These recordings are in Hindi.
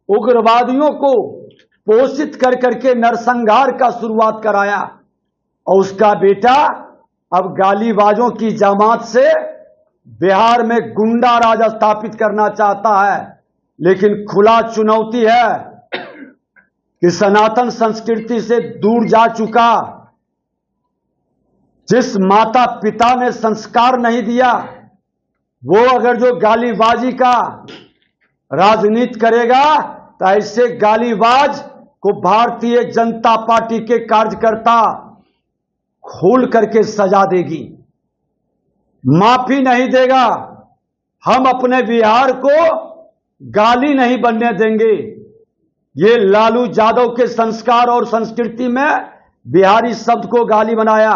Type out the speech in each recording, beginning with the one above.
उग्रवादियों को पोषित कर करके नरसंहार का शुरुआत कराया और उसका बेटा अब गालीबाजों की जमात से बिहार में गुंडा राज स्थापित करना चाहता है। लेकिन खुला चुनौती है कि सनातन संस्कृति से दूर जा चुका, जिस माता पिता ने संस्कार नहीं दिया, वो अगर जो गालीबाजी का राजनीति करेगा तो ऐसे गालीबाज को भारतीय जनता पार्टी के कार्यकर्ता खोल करके सजा देगी, माफी नहीं देगा। हम अपने बिहार को गाली नहीं बनने देंगे। ये लालू यादव के संस्कार और संस्कृति में बिहारी शब्द को गाली बनाया,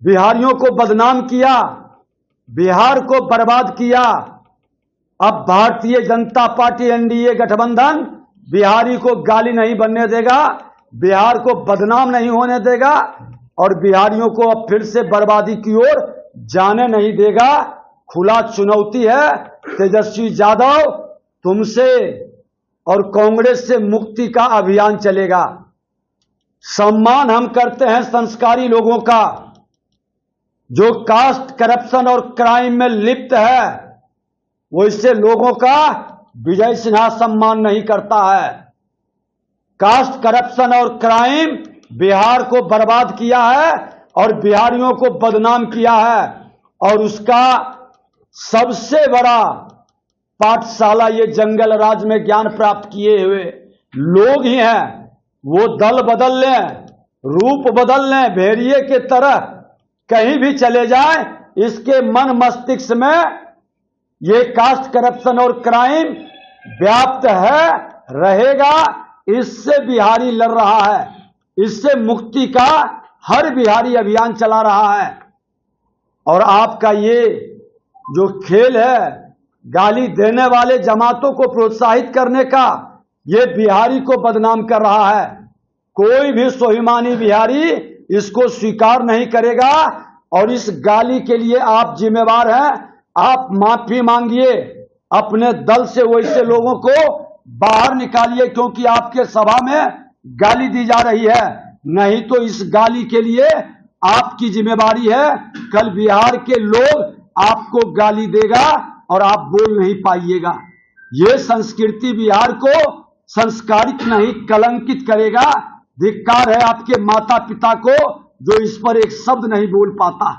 बिहारियों को बदनाम किया, बिहार को बर्बाद किया। अब भारतीय जनता पार्टी एनडीए गठबंधन बिहारी को गाली नहीं बनने देगा, बिहार को बदनाम नहीं होने देगा और बिहारियों को अब फिर से बर्बादी की ओर जाने नहीं देगा। खुला चुनौती है तेजस्वी यादव, तुमसे और कांग्रेस से मुक्ति का अभियान चलेगा। सम्मान हम करते हैं संस्कारी लोगों का, जो कास्ट करप्शन और क्राइम में लिप्त है वो इससे लोगों का विजय सिन्हा सम्मान नहीं करता है। कास्ट करप्शन और क्राइम बिहार को बर्बाद किया है और बिहारियों को बदनाम किया है और उसका सबसे बड़ा पाठशाला ये जंगल राज में ज्ञान प्राप्त किए हुए लोग ही हैं। वो दल बदल लें, रूप बदल लें, भेड़िए के तरह कहीं भी चले जाएं, इसके मन मस्तिष्क में ये कास्ट करप्शन और क्राइम व्याप्त है, रहेगा। इससे बिहारी लड़ रहा है, इससे मुक्ति का हर बिहारी अभियान चला रहा है। और आपका ये जो खेल है गाली देने वाले जमातों को प्रोत्साहित करने का, ये बिहारी को बदनाम कर रहा है। कोई भी स्वाभिमानी बिहारी इसको स्वीकार नहीं करेगा और इस गाली के लिए आप जिम्मेवार हैं। आप माफी मांगिए, अपने दल से वैसे लोगों को बाहर निकालिए, क्योंकि आपके सभा में गाली दी जा रही है। नहीं तो इस गाली के लिए आपकी जिम्मेवारी है। कल बिहार के लोग आपको गाली देगा और आप बोल नहीं पाइएगा। ये संस्कृति बिहार को संस्कारित नहीं कलंकित करेगा। धिक्कार है आपके माता पिता को जो इस पर एक शब्द नहीं बोल पाता।